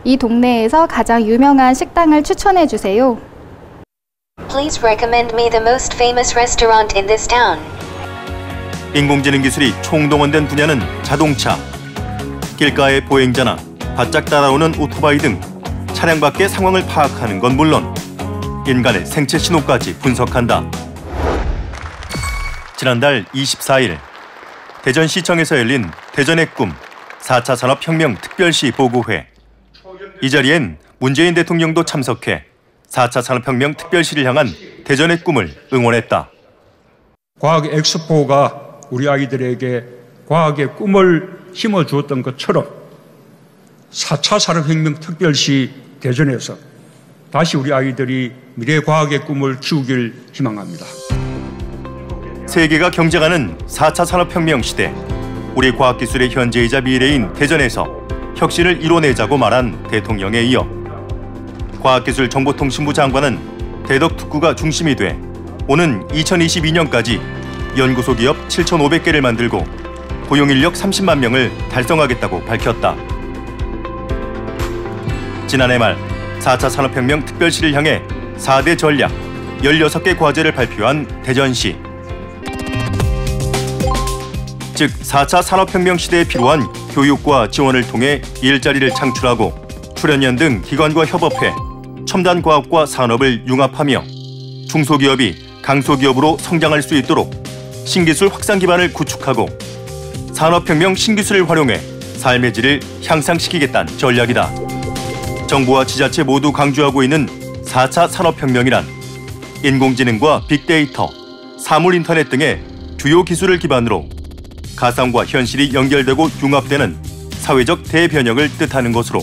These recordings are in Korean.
이 동네에서 가장 유명한 식당을 추천해 주세요. Please recommend me the most famous restaurant in this town. 인공지능 기술이 총동원된 분야는 자동차, 길가의 보행자나 바짝 따라오는 오토바이 등 차량 밖의 상황을 파악하는 건 물론 인간의 생체 신호까지 분석한다. 지난달 24일 대전시청에서 열린 대전의 꿈 4차 산업혁명 특별시 보고회. 이 자리엔 문재인 대통령도 참석해 4차 산업혁명 특별시를 향한 대전의 꿈을 응원했다. 과학 엑스포가 우리 아이들에게 과학의 꿈을 심어주었던 것처럼 4차 산업혁명 특별시 대전에서 다시 우리 아이들이 미래 과학의 꿈을 키우길 희망합니다. 세계가 경쟁하는 4차 산업혁명 시대, 우리 과학기술의 현재이자 미래인 대전에서 혁신을 이뤄내자고 말한 대통령에 이어 과학기술정보통신부 장관은 대덕특구가 중심이 돼 오는 2022년까지 연구소 기업 7,500개를 만들고 고용인력 30만 명을 달성하겠다고 밝혔다. 지난해 말 4차 산업혁명 특별시를 향해 4대 전략 16개 과제를 발표한 대전시. 즉 4차 산업혁명 시대에 필요한 교육과 지원을 통해 일자리를 창출하고 출연연 등 기관과 협업해 첨단 과학과 산업을 융합하며 중소기업이 강소기업으로 성장할 수 있도록 신기술 확산 기반을 구축하고 산업혁명 신기술을 활용해 삶의 질을 향상시키겠다는 전략이다. 정부와 지자체 모두 강조하고 있는 4차 산업혁명이란 인공지능과 빅데이터, 사물인터넷 등의 주요 기술을 기반으로 가상과 현실이 연결되고 융합되는 사회적 대변혁을 뜻하는 것으로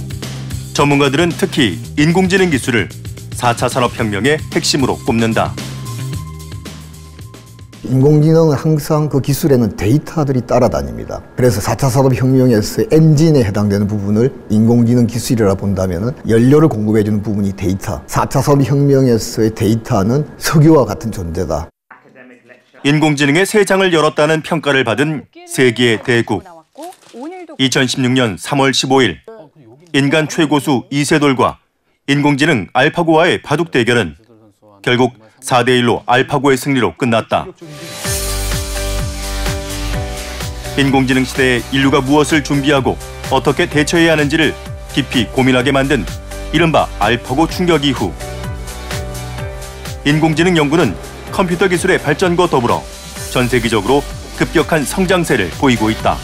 전문가들은 특히 인공지능 기술을 4차 산업혁명의 핵심으로 꼽는다. 인공지능은 항상 그 기술에는 데이터들이 따라다닙니다. 그래서 4차 산업혁명에서 엔진에 해당되는 부분을 인공지능 기술이라 본다면 연료를 공급해주는 부분이 데이터. 4차 산업혁명에서의 데이터는 석유와 같은 존재다. 인공지능의 새 장을 열었다는 평가를 받은 세계의 대국. 2016년 3월 15일 인간 최고수 이세돌과 인공지능 알파고와의 바둑 대결은 결국 4대1로 알파고의 승리로 끝났다. 인공지능 시대에 인류가 무엇을 준비하고 어떻게 대처해야 하는지를 깊이 고민하게 만든 이른바 알파고 충격 이후 인공지능 연구는 컴퓨터 기술의 발전과 더불어 전 세계적으로 급격한 성장세를 보이고 있다.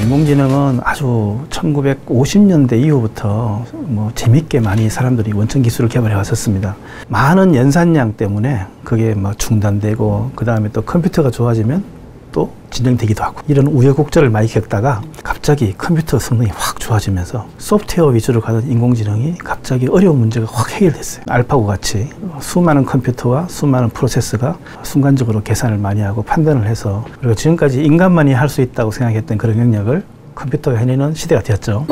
인공지능은 아주 1950년대 이후부터 재밌게 많이 사람들이 원천 기술을 개발해 왔었습니다. 많은 연산량 때문에 그게 중단되고 그다음에 또 컴퓨터가 좋아지면 또 진행되기도 하고 이런 우여곡절을 많이 겪다가 갑자기 컴퓨터 성능이 확 좋아지면서 소프트웨어 위주로 가던 인공지능이 갑자기 어려운 문제가 확 해결됐어요. 알파고 같이 수많은 컴퓨터와 수많은 프로세서가 순간적으로 계산을 많이 하고 판단을 해서 그리고 지금까지 인간만이 할 수 있다고 생각했던 그런 영역을 컴퓨터가 해내는 시대가 되었죠.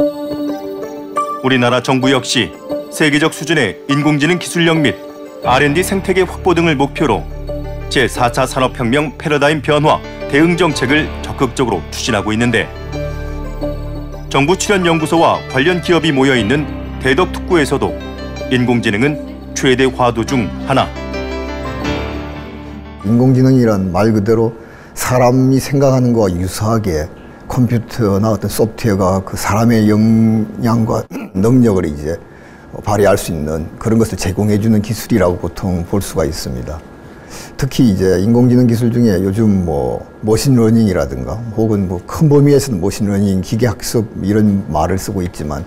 우리나라 정부 역시 세계적 수준의 인공지능 기술력 및 R&D 생태계 확보 등을 목표로 제4차 산업혁명 패러다임 변화 대응 정책을 적극적으로 추진하고 있는데 정부 출연연구소와 관련 기업이 모여있는 대덕특구에서도 인공지능은 최대 화두 중 하나. 인공지능이란 말 그대로 사람이 생각하는 것과 유사하게 컴퓨터나 어떤 소프트웨어가 그 사람의 역량과 능력을 이제 발휘할 수 있는 그런 것을 제공해주는 기술이라고 보통 볼 수가 있습니다. 특히 이제 인공지능 기술 중에 요즘 머신러닝이라든가 혹은 큰 범위에서는 머신러닝, 기계학습 이런 말을 쓰고 있지만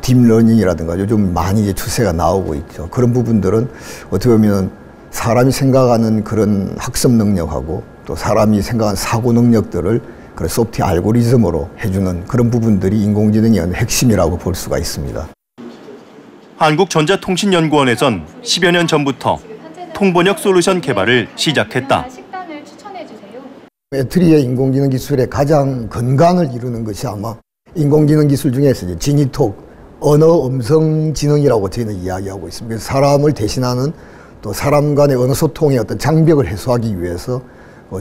딥러닝이라든가 요즘 많이 이제 추세가 나오고 있죠. 그런 부분들은 어떻게 보면 사람이 생각하는 그런 학습 능력하고 또 사람이 생각하는 사고 능력들을 그런 소프트웨어 알고리즘으로 해주는 그런 부분들이 인공지능의 핵심이라고 볼 수가 있습니다. 한국전자통신연구원에선 10여 년 전부터 통번역 솔루션 개발을 시작했다. 배터리의 인공지능 기술의 가장 근간을 이루는 것이 아마 인공지능 기술 중에서 이제 지니톡, 언어 음성 지능이라고 저희는 이야기하고 있습니다. 사람을 대신하는 또 사람 간의 언어 소통의 어떤 장벽을 해소하기 위해서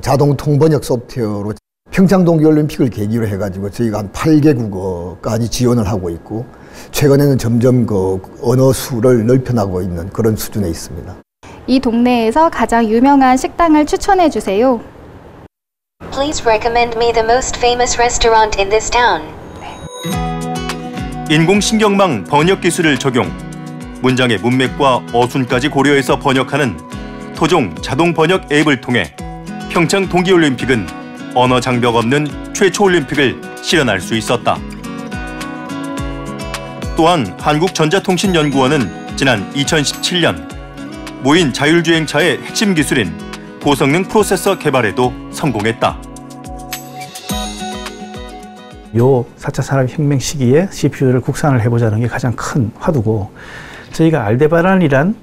자동 통번역 소프트웨어로 평창 동계올림픽을 계기로 해가지고 저희가 한 8개 국어까지 지원을 하고 있고 최근에는 점점 그 언어 수를 넓혀나가고 있는 그런 수준에 있습니다. 이 동네에서 가장 유명한 식당을 추천해 주세요. Please recommend me the most famous restaurant in this town. 인공신경망 번역 기술을 적용, 문장의 문맥과 어순까지 고려해서 번역하는 토종 자동 번역 앱을 통해 평창 동계올림픽은 언어 장벽 없는 최초 올림픽을 실현할 수 있었다. 또한 한국전자통신연구원은 지난 2017년 무인 자율주행차의 핵심 기술인 고성능 프로세서 개발에도 성공했다. 요 4차 산업혁명 시기에 CPU를 국산을 해보자는 게 가장 큰 화두고, 저희가 알데바란이란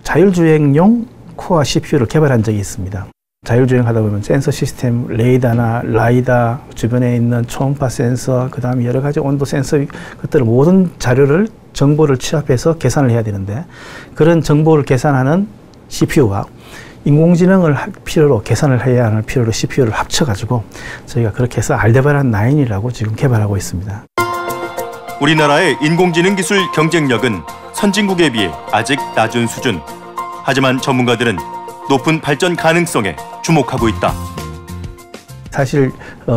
자율주행용 코어 CPU를 개발한 적이 있습니다. 자율주행하다 보면 센서 시스템, 레이더나 라이다, 주변에 있는 초음파 센서, 그 다음에 여러 가지 온도 센서, 것들을 모든 자료를 정보를 취합해서 계산을 해야 되는데, 그런 정보를 계산하는 CPU와 인공지능을 필요로 계산을 해야 하는 필요로 CPU를 합쳐가지고 저희가 그렇게 해서 알데바란 9이라고 지금 개발하고 있습니다. 우리나라의 인공지능 기술 경쟁력은 선진국에 비해 아직 낮은 수준. 하지만 전문가들은 높은 발전 가능성에 주목하고 있다. 사실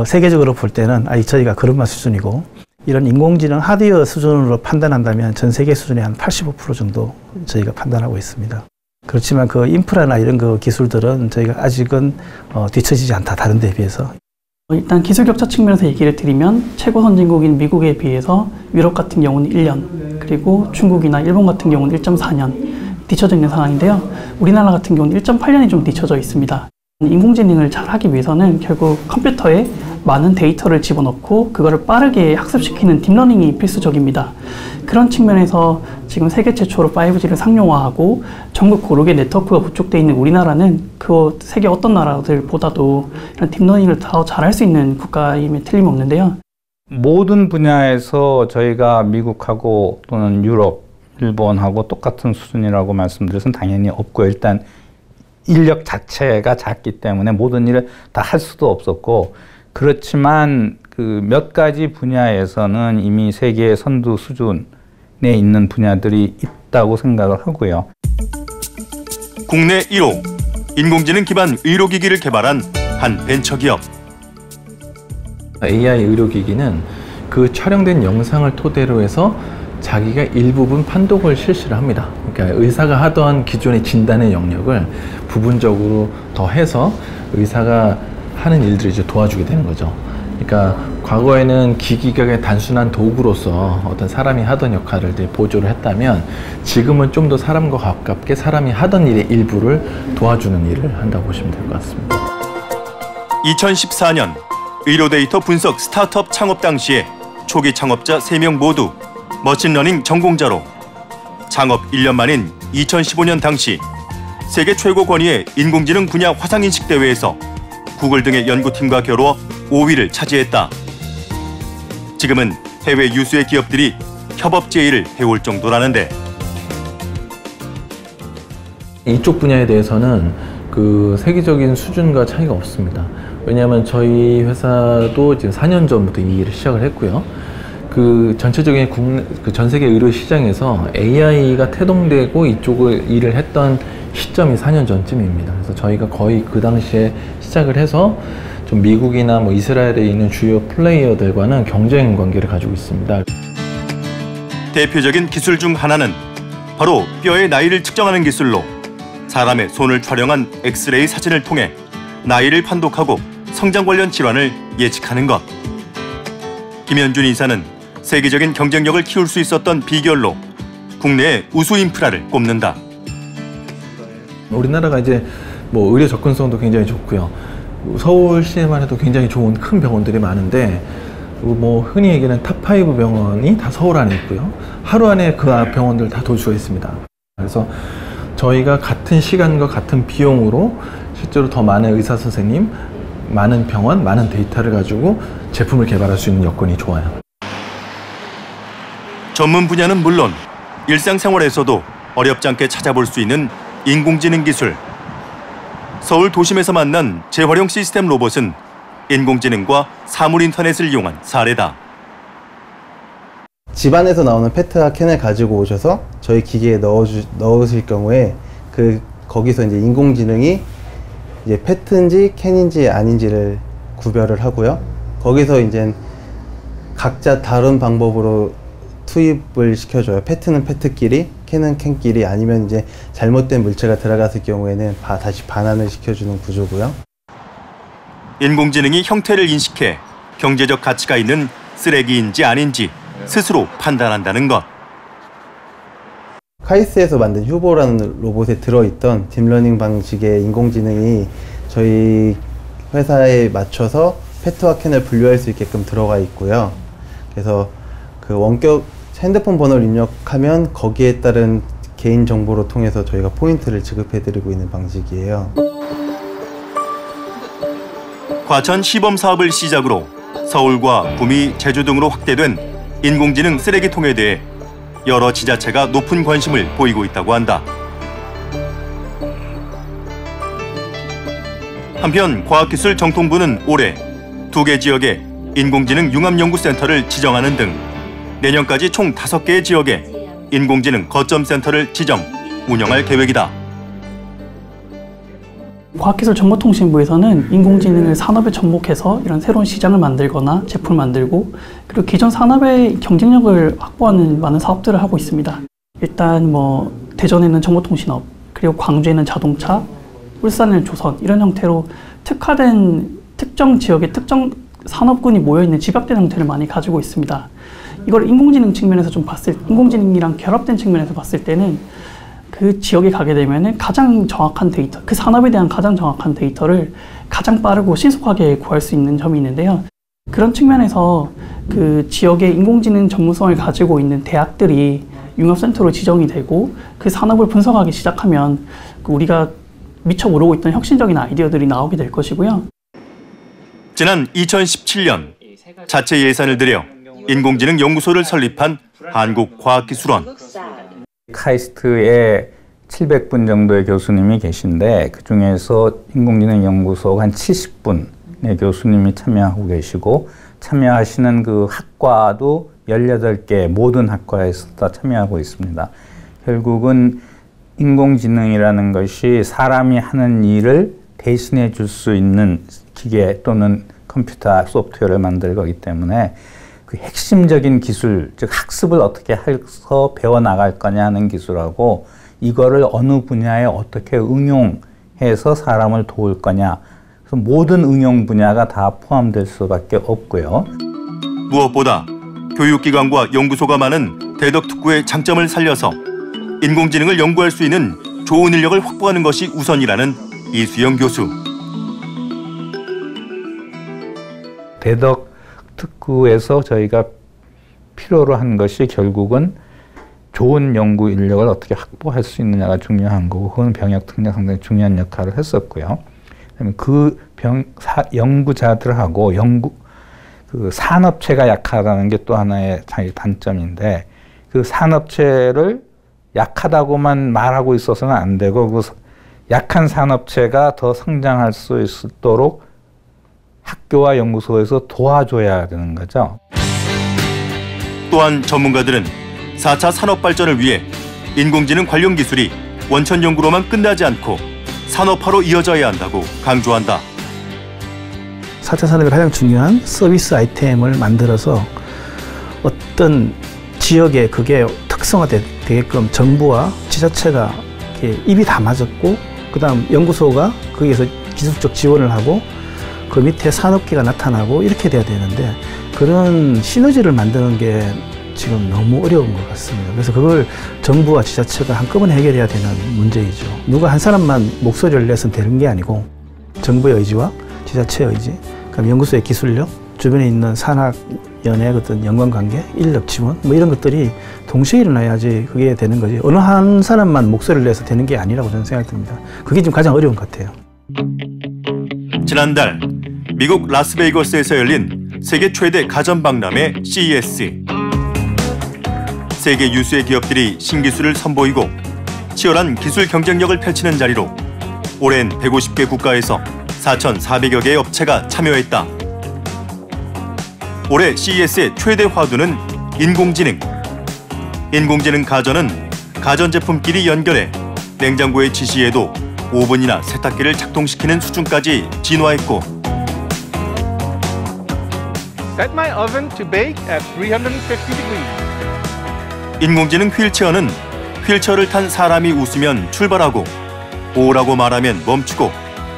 세계적으로 볼 때는 아직 저희가 그런 맛 수준이고, 이런 인공지능 하드웨어 수준으로 판단한다면 전 세계 수준의 한 85% 정도 저희가 판단하고 있습니다. 그렇지만 그 인프라나 이런 그 기술들은 저희가 아직은 뒤처지지 않다, 다른 데에 비해서. 일단 기술 격차 측면에서 얘기를 드리면 최고 선진국인 미국에 비해서 유럽 같은 경우는 1년, 그리고 중국이나 일본 같은 경우는 1.4년 뒤쳐져 있는 상황인데요. 우리나라 같은 경우는 1.8년이 좀 뒤쳐져 있습니다. 인공지능을 잘 하기 위해서는 결국 컴퓨터에 많은 데이터를 집어넣고 그거를 빠르게 학습시키는 딥러닝이 필수적입니다. 그런 측면에서 지금 세계 최초로 5G를 상용화하고 전국 고르게 네트워크가 구축되어 있는 우리나라는 그 세계 어떤 나라들보다도 이런 딥러닝을 더 잘할 수 있는 국가임에 틀림없는데요. 모든 분야에서 저희가 미국하고 또는 유럽, 일본하고 똑같은 수준이라고 말씀드려서는 당연히 없고요. 일단 인력 자체가 작기 때문에 모든 일을 다 할 수도 없었고, 그렇지만 그 몇 가지 분야에서는 이미 세계 선두 수준에 있는 분야들이 있다고 생각을 하고요. 국내 1호 인공지능 기반 의료기기를 개발한 한 벤처기업. AI 의료기기는 그 촬영된 영상을 토대로 해서 자기가 일부분 판독을 실시를 합니다. 그러니까 의사가 하던 기존의 진단의 영역을 부분적으로 더해서 의사가 하는 일들을 이제 도와주게 되는 거죠. 그러니까 과거에는 기기가 단순한 도구로서 어떤 사람이 하던 역할을 보조를 했다면, 지금은 좀 더 사람과 가깝게 사람이 하던 일의 일부를 도와주는 일을 한다고 보시면 될 것 같습니다. 2014년 의료 데이터 분석 스타트업 창업 당시에 초기 창업자 3명 모두 머신러닝 전공자로 창업 1년 만인 2015년 당시 세계 최고 권위의 인공지능 분야 화상인식 대회에서 구글 등의 연구팀과 겨루어 5위를 차지했다. 지금은 해외 유수의 기업들이 협업 제의를 해올 정도라는데, 이쪽 분야에 대해서는 그 세계적인 수준과 차이가 없습니다. 왜냐하면 저희 회사도 지금 4년 전부터 이 일을 시작을 했고요. 그 전체적인 전 세계 의료 시장에서 AI가 태동되고 이쪽을 일을 했던 시점이 4년 전쯤입니다. 그래서 저희가 거의 그 당시에 시작을 해서 좀 미국이나 뭐 이스라엘에 있는 주요 플레이어들과는 경쟁 관계를 가지고 있습니다. 대표적인 기술 중 하나는 바로 뼈의 나이를 측정하는 기술로 사람의 손을 촬영한 엑스레이 사진을 통해 나이를 판독하고 성장 관련 질환을 예측하는 것. 김현준 이사는 세계적인 경쟁력을 키울 수 있었던 비결로 국내의 우수 인프라를 꼽는다. 우리나라가 이제 뭐 의료 접근성도 굉장히 좋고요. 서울시에만 해도 굉장히 좋은 큰 병원들이 많은데, 뭐 흔히 얘기하는 탑5 병원이 다 서울 안에 있고요. 하루 안에 그 병원들 다 돌 수가 있습니다. 그래서 저희가 같은 시간과 같은 비용으로 실제로 더 많은 의사 선생님, 많은 병원, 많은 데이터를 가지고 제품을 개발할 수 있는 여건이 좋아요. 전문 분야는 물론 일상생활에서도 어렵지 않게 찾아볼 수 있는 인공지능 기술. 서울 도심에서 만난 재활용 시스템 로봇은 인공지능과 사물 인터넷을 이용한 사례다. 집안에서 나오는 페트와 캔을 가지고 오셔서 저희 기계에 넣으실 경우에 거기서 이제 인공지능이 이제 페트인지 캔인지 아닌지를 구별을 하고요. 거기서 이제 각자 다른 방법으로 투입을 시켜줘요. 페트는 페트끼리, 캔은 캔끼리, 아니면 이제 잘못된 물체가 들어갔을 경우에는 다시 반환을 시켜주는 구조고요. 인공지능이 형태를 인식해 경제적 가치가 있는 쓰레기인지 아닌지 스스로 판단한다는 것. 카이스에서 만든 휴보라는 로봇에 들어있던 딥러닝 방식의 인공지능이 저희 회사에 맞춰서 페트와 캔을 분류할 수 있게끔 들어가 있고요. 그래서 그 원격 핸드폰 번호를 입력하면 거기에 따른 개인 정보로 통해서 저희가 포인트를 지급해드리고 있는 방식이에요. 과천 시범 사업을 시작으로 서울과 구미, 제주 등으로 확대된 인공지능 쓰레기통에 대해 여러 지자체가 높은 관심을 보이고 있다고 한다. 한편 과학기술정통부는 올해 2개 지역에 인공지능 융합연구센터를 지정하는 등 내년까지 총 5개의 지역에 인공지능 거점센터를 지정, 운영할 계획이다. 과학기술정보통신부에서는 인공지능을 산업에 접목해서 이런 새로운 시장을 만들거나 제품을 만들고, 그리고 기존 산업의 경쟁력을 확보하는 많은 사업들을 하고 있습니다. 일단 대전에는 정보통신업, 그리고 광주에는 자동차, 울산에는 조선, 이런 형태로 특화된 특정 지역의 특정 산업군이 모여있는 집약된 형태를 많이 가지고 있습니다. 이걸 인공지능 측면에서 인공지능이랑 결합된 측면에서 봤을 때는 그 지역에 가게 되면 가장 정확한 데이터, 그 산업에 대한 가장 정확한 데이터를 가장 빠르고 신속하게 구할 수 있는 점이 있는데요. 그런 측면에서 그 지역의 인공지능 전문성을 가지고 있는 대학들이 융합센터로 지정이 되고 그 산업을 분석하기 시작하면 우리가 미처 모르고 있던 혁신적인 아이디어들이 나오게 될 것이고요. 지난 2017년 자체 예산을 들여 인공지능 연구소를 설립한 한국과학기술원. 카이스트에 700분 정도의 교수님이 계신데 그중에서 인공지능 연구소가 한 70분의 교수님이 참여하고 계시고, 참여하시는 그 학과도 18개 모든 학과에서 다 참여하고 있습니다. 결국은 인공지능이라는 것이 사람이 하는 일을 대신해 줄 수 있는 기계 또는 컴퓨터 소프트웨어를 만들 거기 때문에 그 핵심적인 기술, 즉 학습을 어떻게 해서 배워나갈 거냐 하는 기술하고 이거를 어느 분야에 어떻게 응용해서 사람을 도울 거냐, 그래서 모든 응용 분야가 다 포함될 수밖에 없고요. 무엇보다 교육기관과 연구소가 많은 대덕특구의 장점을 살려서 인공지능을 연구할 수 있는 좋은 인력을 확보하는 것이 우선이라는 이수영 교수. 대덕특구에서 저희가 필요로 한 것이 결국은 좋은 연구 인력을 어떻게 확보할 수 있느냐가 중요한 거고, 그건 병역특례가 상당히 중요한 역할을 했었고요. 그다음에 그 연구자들하고 그 산업체가 약하다는 게 또 하나의 자기 단점인데, 그 산업체를 약하다고만 말하고 있어서는 안 되고 그 약한 산업체가 더 성장할 수 있도록 학교와 연구소에서 도와줘야 되는 거죠. 또한 전문가들은 4차 산업 발전을 위해 인공지능 관련 기술이 원천 연구로만 끝나지 않고 산업화로 이어져야 한다고 강조한다. 4차 산업의 가장 중요한 서비스 아이템을 만들어서 어떤 지역에 그게 특성화되게끔 정부와 지자체가 이렇게 입이 다 맞았고, 그 다음 연구소가 거기에서 기술적 지원을 하고 그 밑에 산업계가 나타나고 이렇게 돼야 되는데, 그런 시너지를 만드는 게 지금 너무 어려운 것 같습니다. 그래서 그걸 정부와 지자체가 한꺼번에 해결해야 되는 문제이죠. 누가 한 사람만 목소리를 내서 되는 게 아니고 정부의 의지와 지자체의 의지, 그다음에 연구소의 기술력, 주변에 있는 산학연의 어떤 연관관계, 인력 지원 이런 것들이 동시에 일어나야지 그게 되는 거지, 어느 한 사람만 목소리를 내서 되는 게 아니라고 저는 생각이 듭니다. 그게 지금 가장 어려운 것 같아요. 지난달 미국 라스베이거스에서 열린 세계 최대 가전박람회 CES. 세계 유수의 기업들이 신기술을 선보이고 치열한 기술 경쟁력을 펼치는 자리로 올해는 150개 국가에서 4,400여 개의 업체가 참여했다. 올해 CES의 최대 화두는 인공지능. 인공지능 가전은 가전제품끼리 연결해 냉장고의 지시에도 오븐이나 세탁기를 작동시키는 수준까지 진화했고 Set my oven to bake at 350 degrees. 인공지능 휠체어는 휠체어를 탄 사람이 웃으면 출발하고 오라고 말하면 멈추고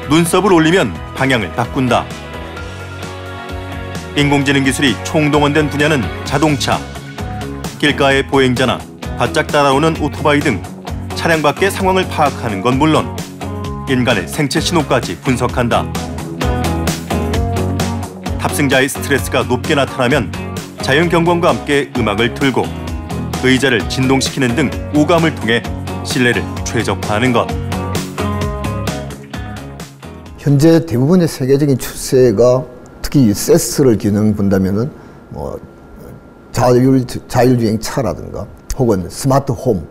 눈썹을 올리면 방향을 바꾼다. 인공지능 기술이 총동원된 분야는 자동차, 길가의 보행자나 바짝 따라오는 오토바이 등 차량 밖의 상황을 파악하는 건 물론 인간의 생체 신호까지 분석한다. 탑승자의 스트레스가 높게 나타나면 자연경관과 함께 음악을 틀고 의자를 진동시키는 등 오감을 통해 신뢰를 최적화하는 것. 현재 대부분의 세계적인 추세가 특히 세스를 기능 본다면은 자율주행차라든가 혹은 스마트홈,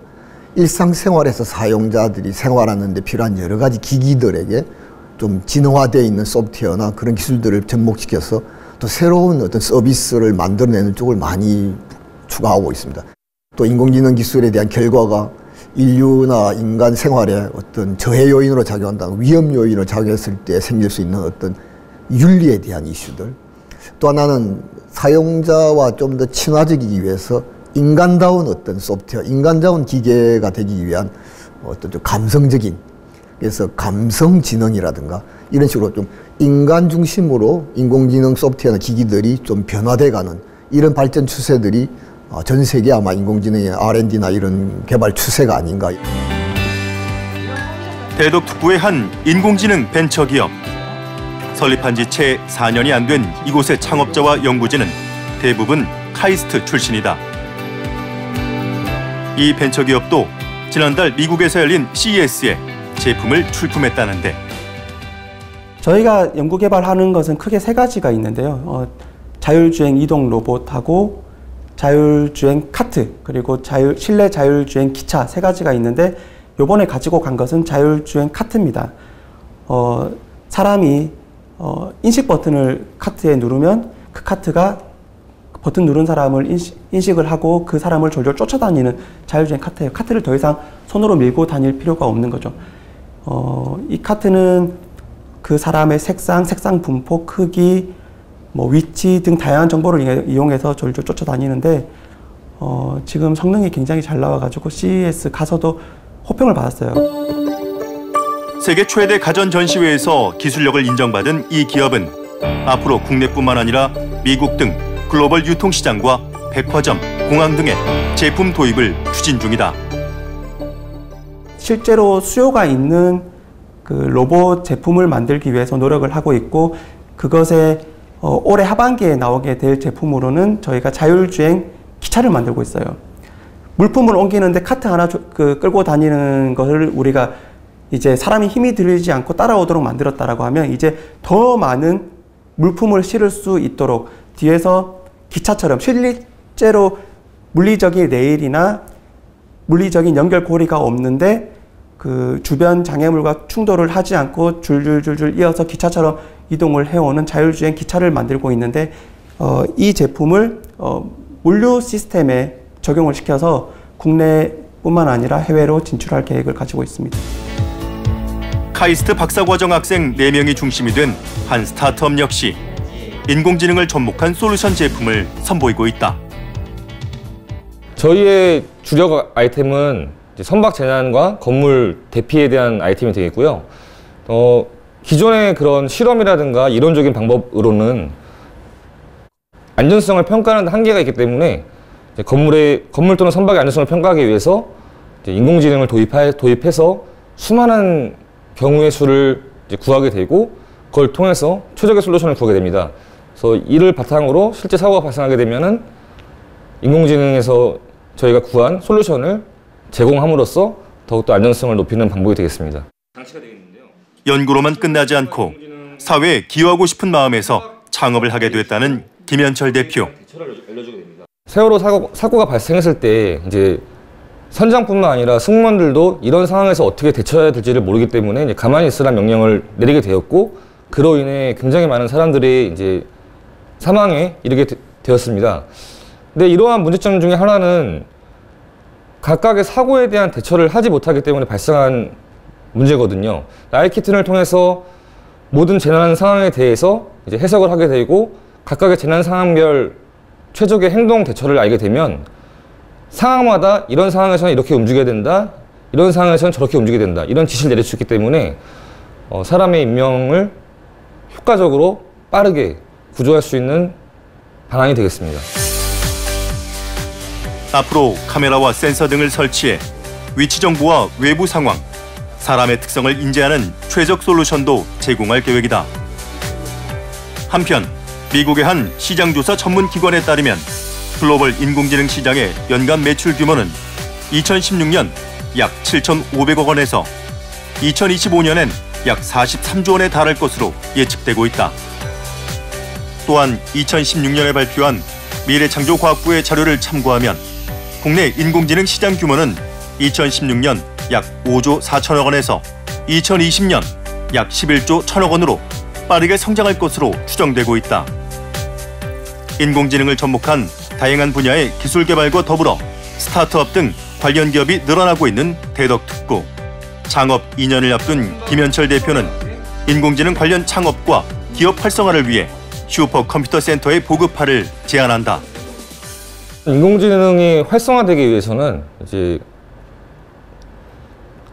일상생활에서 사용자들이 생활하는 데 필요한 여러 가지 기기들에게 좀 진화되어 있는 소프트웨어나 그런 기술들을 접목시켜서 또 새로운 어떤 서비스를 만들어내는 쪽을 많이 추가하고 있습니다. 또 인공지능 기술에 대한 결과가 인류나 인간 생활에 어떤 저해 요인으로 작용한다, 위험 요인으로 작용했을 때 생길 수 있는 어떤 윤리에 대한 이슈들. 또 하나는 사용자와 좀 더 친화적이기 위해서 인간다운 어떤 소프트웨어, 인간다운 기계가 되기 위한 어떤 좀 감성적인, 그래서 감성지능이라든가 이런 식으로 좀 인간 중심으로 인공지능 소프트웨어나 기기들이 좀 변화돼가는 이런 발전 추세들이 전 세계 아마 인공지능의 R&D나 이런 개발 추세가 아닌가. 대덕 특구의 한 인공지능 벤처기업. 설립한 지 채 4년이 안 된 이곳의 창업자와 연구진은 대부분 카이스트 출신이다. 이 벤처기업도 지난달 미국에서 열린 CES에 제품을 출품했다는데 저희가 연구 개발하는 것은 크게 세 가지가 있는데요. 자율주행 이동 로봇하고 자율주행 카트, 그리고 실내 자율주행 기차 세 가지가 있는데 요번에 가지고 간 것은 자율주행 카트입니다. 사람이 인식 버튼을 카트에 누르면 그 카트가 버튼 누른 사람을 인식을 하고 그 사람을 졸졸 쫓아다니는 자율주행 카트예요. 카트를 더 이상 손으로 밀고 다닐 필요가 없는 거죠. 이 카트는 그 사람의 색상 분포, 크기, 위치 등 다양한 정보를 이용해서 졸졸 쫓아다니는데 지금 성능이 굉장히 잘 나와가지고 CES 가서도 호평을 받았어요. 세계 최대 가전 전시회에서 기술력을 인정받은 이 기업은 앞으로 국내뿐만 아니라 미국 등 글로벌 유통시장과 백화점, 공항 등의 제품 도입을 추진 중이다. 실제로 수요가 있는 그 로봇 제품을 만들기 위해서 노력을 하고 있고 그것에 올해 하반기에 나오게 될 제품으로는 저희가 자율주행 기차를 만들고 있어요. 물품을 옮기는데 카트 하나 끌고 다니는 것을 우리가 이제 사람이 힘이 들지 않고 따라오도록 만들었다라고 하면 이제 더 많은 물품을 실을 수 있도록 뒤에서 기차처럼 실제로 물리적인 레일이나 물리적인 연결고리가 없는데 그 주변 장애물과 충돌을 하지 않고 줄줄줄줄 이어서 기차처럼 이동을 해오는 자율주행 기차를 만들고 있는데 이 제품을 물류 시스템에 적용을 시켜서 국내뿐만 아니라 해외로 진출할 계획을 가지고 있습니다. 카이스트 박사과정 학생 4명이 중심이 된 한 스타트업 역시 인공지능을 접목한 솔루션 제품을 선보이고 있다. 저희의 주력 아이템은 선박 재난과 건물 대피에 대한 아이템이 되겠고요. 기존의 그런 실험이라든가 이론적인 방법으로는 안전성을 평가하는 한계가 있기 때문에 건물 또는 선박의 안전성을 평가하기 위해서 인공지능을 도입해서 수많은 경우의 수를 구하게 되고 그걸 통해서 최적의 솔루션을 구하게 됩니다. 그래서 이를 바탕으로 실제 사고가 발생하게 되면은 인공지능에서 저희가 구한 솔루션을 제공함으로써 더욱더 안전성을 높이는 방법이 되겠습니다. 연구로만 끝나지 않고 사회에 기여하고 싶은 마음에서 창업을 하게 됐다는 김현철 대표. 세월호 사고가 발생했을 때 이제 선장뿐만 아니라 승무원들도 이런 상황에서 어떻게 대처해야 될지를 모르기 때문에 이제 가만히 있으라는 명령을 내리게 되었고 그로 인해 굉장히 많은 사람들이 이제 사망에 이르게 되었습니다. 근데 이러한 문제점 중에 하나는 각각의 사고에 대한 대처를 하지 못하기 때문에 발생한 문제거든요. 알키튼을 통해서 모든 재난 상황에 대해서 이제 해석을 하게 되고 각각의 재난 상황별 최적의 행동 대처를 알게 되면 상황마다 이런 상황에서는 이렇게 움직여야 된다, 이런 상황에서는 저렇게 움직여야 된다, 이런 지시를 내릴 수 있기 때문에 사람의 인명을 효과적으로 빠르게 구조할 수 있는 방안이 되겠습니다. 앞으로 카메라와 센서 등을 설치해 위치 정보와 외부 상황, 사람의 특성을 인지하는 최적 솔루션도 제공할 계획이다. 한편 미국의 한 시장조사 전문기관에 따르면 글로벌 인공지능 시장의 연간 매출 규모는 2016년 약 7,500억 원에서 2025년엔 약 43조 원에 달할 것으로 예측되고 있다. 또한 2016년에 발표한 미래창조과학부의 자료를 참고하면 국내 인공지능 시장 규모는 2016년 약 5조 4천억 원에서 2020년 약 11조 1천억 원으로 빠르게 성장할 것으로 추정되고 있다. 인공지능을 접목한 다양한 분야의 기술 개발과 더불어 스타트업 등 관련 기업이 늘어나고 있는 대덕특구. 창업 2년을 앞둔 김현철 대표는 인공지능 관련 창업과 기업 활성화를 위해 슈퍼컴퓨터 센터의 보급화를 제안한다. 인공지능이 활성화되기 위해서는 이제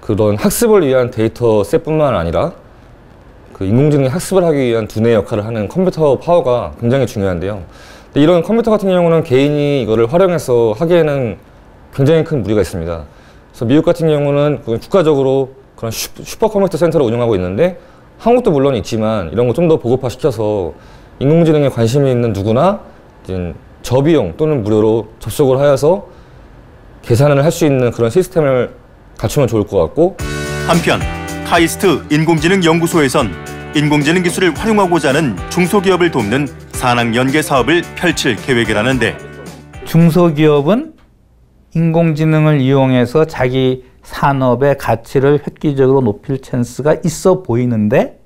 그런 학습을 위한 데이터셋뿐만 아니라 그 인공지능이 학습을 하기 위한 두뇌 역할을 하는 컴퓨터 파워가 굉장히 중요한데요. 근데 이런 컴퓨터 같은 경우는 개인이 이거를 활용해서 하기에는 굉장히 큰 무리가 있습니다. 그래서 미국 같은 경우는 국가적으로 그런 슈퍼컴퓨터 센터를 운영하고 있는데 한국도 물론 있지만 이런 거 좀 더 보급화시켜서 인공지능에 관심이 있는 누구나 저비용 또는 무료로 접속을 하여서 계산을 할 수 있는 그런 시스템을 갖추면 좋을 것 같고, 한편 카이스트 인공지능 연구소에선 인공지능 기술을 활용하고자 하는 중소기업을 돕는 산학 연계 사업을 펼칠 계획이라는데, 중소기업은 인공지능을 이용해서 자기 산업의 가치를 획기적으로 높일 찬스가 있어 보이는데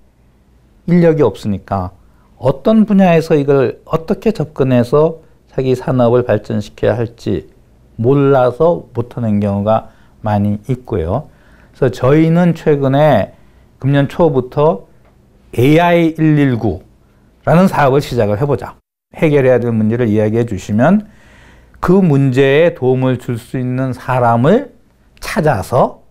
인력이 없으니까 어떤 분야에서 이걸 어떻게 접근해서 자기 산업을 발전시켜야 할지 몰라서 못하는 경우가 많이 있고요. 그래서 저희는 최근에 금년 초부터 AI 119라는 사업을 시작을 해보자. 해결해야 될 문제를 이야기해 주시면 그 문제에 도움을 줄 수 있는 사람을 찾아서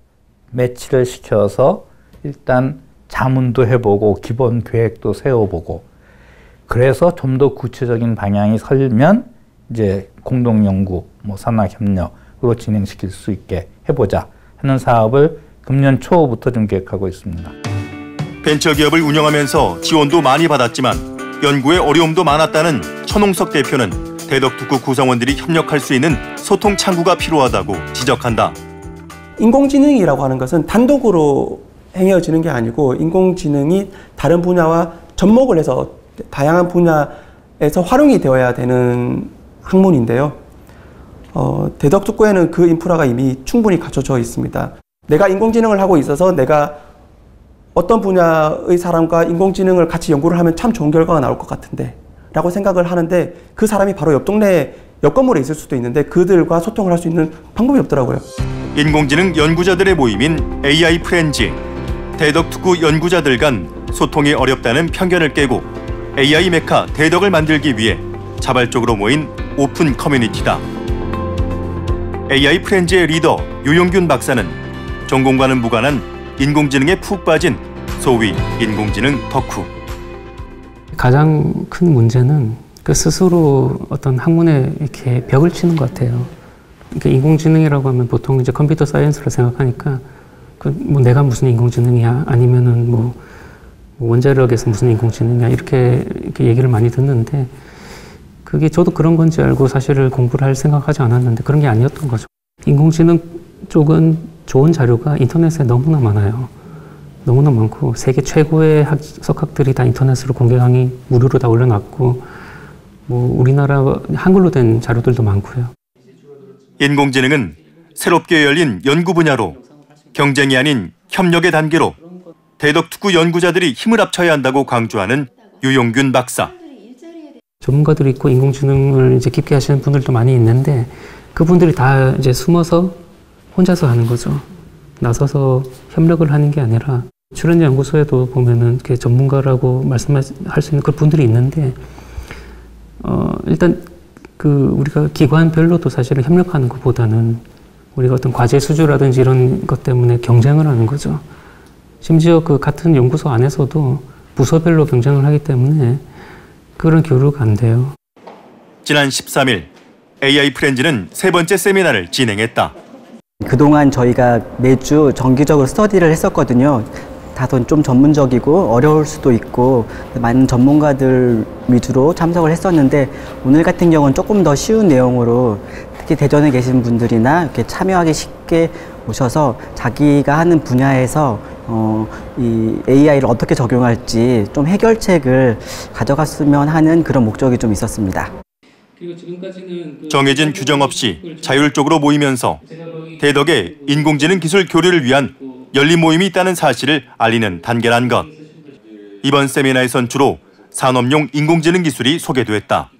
매치를 시켜서 일단 자문도 해보고 기본 계획도 세워보고, 그래서 좀 더 구체적인 방향이 설면 이제 공동연구, 산학협력으로 진행시킬 수 있게 해보자 하는 사업을 금년 초부터 좀 계획하고 있습니다. 벤처기업을 운영하면서 지원도 많이 받았지만 연구에 어려움도 많았다는 천홍석 대표는 대덕특구 구성원들이 협력할 수 있는 소통 창구가 필요하다고 지적한다. 인공지능이라고 하는 것은 단독으로 행해지는 게 아니고 인공지능이 다른 분야와 접목을 해서 다양한 분야에서 활용이 되어야 되는 학문인데요. 대덕특구에는 그 인프라가 이미 충분히 갖춰져 있습니다. 내가 인공지능을 하고 있어서 내가 어떤 분야의 사람과 인공지능을 같이 연구를 하면 참 좋은 결과가 나올 것 같은데 라고 생각을 하는데, 그 사람이 바로 옆 동네 옆 건물에 있을 수도 있는데 그들과 소통을 할 수 있는 방법이 없더라고요. 인공지능 연구자들의 모임인 AI 프렌즈. 대덕특구 연구자들 간 소통이 어렵다는 편견을 깨고 AI 메카 대덕을 만들기 위해 자발적으로 모인 오픈 커뮤니티다. AI 프렌즈의 리더 유용균 박사는 전공과는 무관한 인공지능에 푹 빠진 소위 인공지능 덕후. 가장 큰 문제는 그 스스로 어떤 학문에 이렇게 벽을 치는 것 같아요. 그러니까 인공지능이라고 하면 보통 이제 컴퓨터 사이언스로 생각하니까 뭐 내가 무슨 인공지능이야, 아니면은 뭐 원자력에서 무슨 인공지능이야, 이렇게 얘기를 많이 듣는데, 그게 저도 그런 건지 알고 사실을 공부를 할 생각하지 않았는데 그런 게 아니었던 거죠. 인공지능 쪽은 좋은 자료가 인터넷에 너무나 많아요. 너무나 많고 세계 최고의 석학들이 다 인터넷으로 공개 강의 무료로 다 올려놨고, 뭐 우리나라 한글로 된 자료들도 많고요. 인공지능은 새롭게 열린 연구 분야로 경쟁이 아닌 협력의 단계로 대덕특구 연구자들이 힘을 합쳐야 한다고 강조하는 유용균 박사. 전문가들이 있고 인공지능을 이제 깊게 하시는 분들도 많이 있는데 그분들이 다 이제 숨어서 혼자서 하는 거죠. 나서서 협력을 하는 게 아니라 출연료 연구소에도 보면은 이렇게 전문가라고 말씀할 수 있는 그 분들이 있는데 일단 우리가 기관별로도 사실은 협력하는 것보다는 우리가 어떤 과제 수주라든지 이런 것 때문에 경쟁을 하는 거죠. 심지어 그 같은 연구소 안에서도 부서별로 경쟁을 하기 때문에 그런 교류가 안 돼요. 지난 13일 AI 프렌즈는 세 번째 세미나를 진행했다. 그동안 저희가 매주 정기적으로 스터디를 했었거든요. 다소 좀 전문적이고 어려울 수도 있고 많은 전문가들 위주로 참석을 했었는데 오늘 같은 경우는 조금 더 쉬운 내용으로 특히 대전에 계신 분들이나 이렇게 참여하기 쉽게 오셔서 자기가 하는 분야에서 이 AI를 어떻게 적용할지 좀 해결책을 가져갔으면 하는 그런 목적이 좀 있었습니다. 정해진 규정 없이 자율적으로 모이면서 대덕에 인공지능 기술 교류를 위한 열린 모임이 있다는 사실을 알리는 단계란 것. 이번 세미나에선 주로 산업용 인공지능 기술이 소개됐다.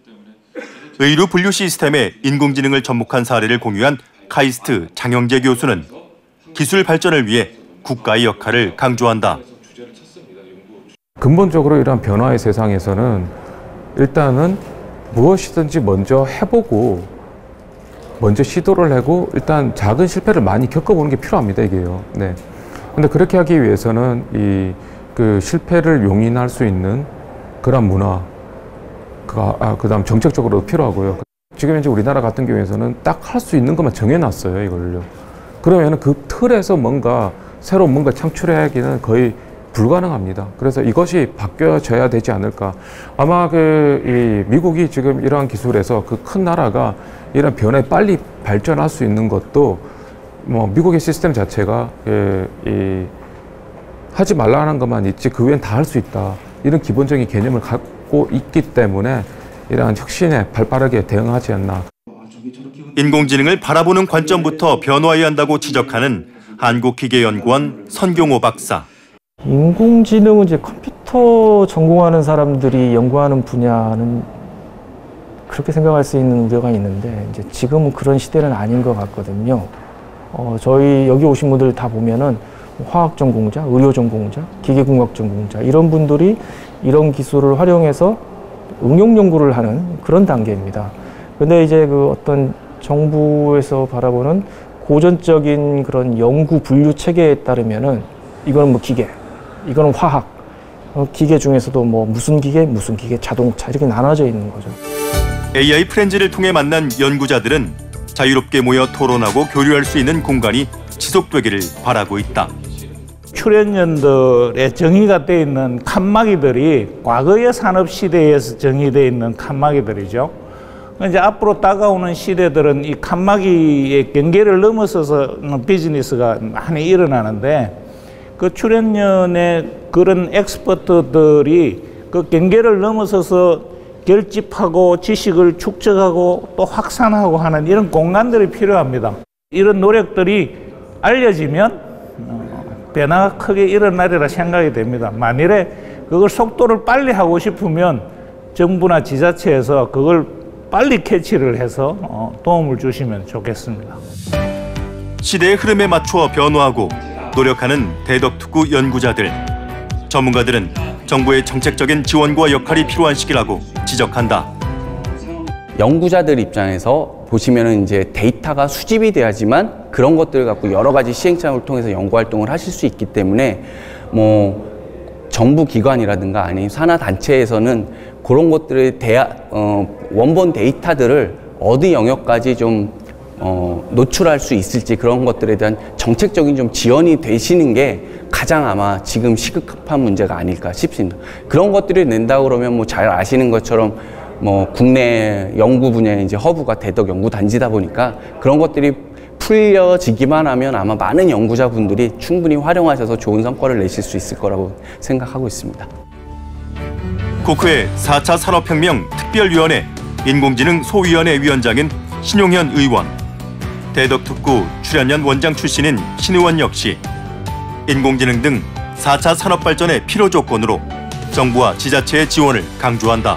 의료 분류 시스템에 인공지능을 접목한 사례를 공유한 카이스트 장영재 교수는 기술 발전을 위해 국가의 역할을 강조한다. 근본적으로 이러한 변화의 세상에서는 일단은 무엇이든지 먼저 해보고 먼저 시도를 하고 일단 작은 실패를 많이 겪어보는 게 필요합니다, 이게요. 네. 근데 그렇게 하기 위해서는 그 실패를 용인할 수 있는 그런 문화, 그다음 정책적으로도 필요하고요. 지금 현재 우리나라 같은 경우에서는 딱 할 수 있는 것만 정해놨어요, 이걸요. 그러면 그 틀에서 새로운 뭔가 창출하기는 거의 불가능합니다. 그래서 이것이 바뀌어져야 되지 않을까. 아마 미국이 지금 이러한 기술에서 그 큰 나라가 이런 변화에 빨리 발전할 수 있는 것도 미국의 시스템 자체가 하지 말라는 것만 있지 그 외엔 다 할 수 있다. 이런 기본적인 개념을 갖고 있기 때문에 이러한 혁신에 발빠르게 대응하지 않나. 인공지능을 바라보는 관점부터 변화해야 한다고 지적하는 한국기계연구원 선경호 박사. 인공지능은 이제 컴퓨터 전공하는 사람들이 연구하는 분야는 그렇게 생각할 수 있는 우려가 있는데 이제 지금은 그런 시대는 아닌 것 같거든요. 저희 여기 오신 분들 다 보면은 화학 전공자, 의료 전공자, 기계공학 전공자 이런 분들이 이런 기술을 활용해서 응용 연구를 하는 그런 단계입니다. 근데 이제 그 어떤 정부에서 바라보는 고전적인 그런 연구 분류 체계에 따르면은 이거는 기계, 이거는 화학, 기계 중에서도 무슨 기계, 자동차 이렇게 나눠져 있는 거죠. AI 프렌즈를 통해 만난 연구자들은 자유롭게 모여 토론하고 교류할 수 있는 공간이 지속되기를 바라고 있다. 출연연들의 정의가 되어 있는 칸막이들이 과거의 산업시대에서 정의되어 있는 칸막이들이죠. 이제 앞으로 다가오는 시대들은 이 칸막이의 경계를 넘어서서 비즈니스가 많이 일어나는데 그 출연연의 그런 엑스퍼트들이 그 경계를 넘어서서 결집하고 지식을 축적하고 또 확산하고 하는 이런 공간들이 필요합니다. 이런 노력들이 알려지면 변화가 크게 일어나리라 생각이 됩니다. 만일에 그걸 속도를 빨리 하고 싶으면 정부나 지자체에서 그걸 빨리 캐치를 해서 도움을 주시면 좋겠습니다. 시대의 흐름에 맞추어 변화하고 노력하는 대덕특구 연구자들. 전문가들은 정부의 정책적인 지원과 역할이 필요한 시기라고 지적한다. 연구자들 입장에서 보시면은 이제 데이터가 수집이 돼야지만 그런 것들을 갖고 여러 가지 시행착오를 통해서 연구 활동을 하실 수 있기 때문에 정부 기관이라든가 아니면 산하 단체에서는 그런 것들의 원본 데이터들을 어느 영역까지 좀 노출할 수 있을지 그런 것들에 대한 정책적인 좀 지원이 되시는 게 가장 아마 지금 시급한 문제가 아닐까 싶습니다. 그런 것들을 낸다 그러면 잘 아시는 것처럼 국내 연구 분야의 이제 허브가 대덕 연구단지다 보니까 그런 것들이 풀려지기만 하면 아마 많은 연구자분들이 충분히 활용하셔서 좋은 성과를 내실 수 있을 거라고 생각하고 있습니다. 국회 4차 산업혁명 특별위원회 인공지능 소위원회 위원장인 신용현 의원, 대덕특구 출연연 원장 출신인 신 의원 역시 인공지능 등 4차 산업발전의 필요 조건으로 정부와 지자체의 지원을 강조한다.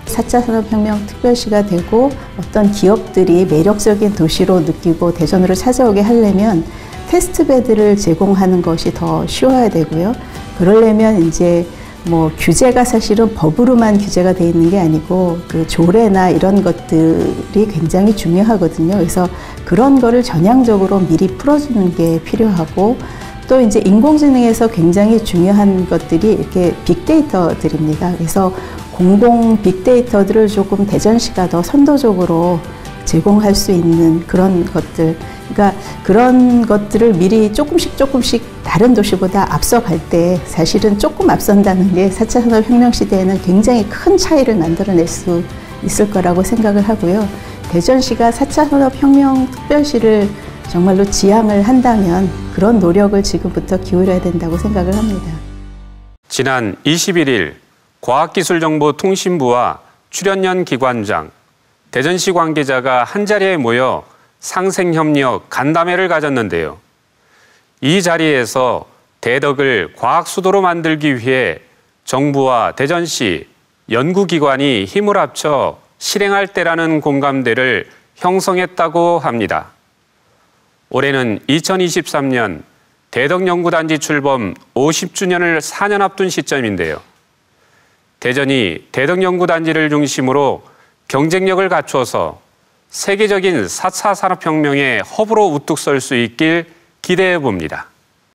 4차 산업혁명 특별시가 되고 어떤 기업들이 매력적인 도시로 느끼고 대전으로 찾아오게 하려면 테스트베드를 제공하는 것이 더 쉬워야 되고요. 그러려면 이제 뭐 규제가 사실은 법으로만 규제가 돼 있는 게 아니고 그 조례나 이런 것들이 굉장히 중요하거든요. 그래서 그런 거를 전향적으로 미리 풀어주는 게 필요하고 또 이제 인공지능에서 굉장히 중요한 것들이 이렇게 빅데이터들입니다. 그래서 공공 빅데이터들을 조금 대전시가 더 선도적으로 제공할 수 있는 그런 것들, 그러니까 그런 것들을 미리 조금씩 다른 도시보다 앞서갈 때 사실은 조금 앞선다는 게 4차 산업혁명 시대에는 굉장히 큰 차이를 만들어낼 수 있을 거라고 생각을 하고요. 대전시가 4차 산업혁명 특별시를 정말로 지향을 한다면 그런 노력을 지금부터 기울여야 된다고 생각을 합니다. 지난 21일 과학기술정보통신부와 출연연 기관장, 대전시 관계자가 한자리에 모여 상생협력 간담회를 가졌는데요. 이 자리에서 대덕을 과학수도로 만들기 위해 정부와 대전시, 연구기관이 힘을 합쳐 실행할 때라는 공감대를 형성했다고 합니다. 올해는 2023년 대덕연구단지 출범 50주년을 4년 앞둔 시점인데요. 대전이 대덕연구단지를 중심으로 경쟁력을 갖춰서 세계적인 4차 산업혁명의 허브로 우뚝 설 수 있길 기대해 봅니다.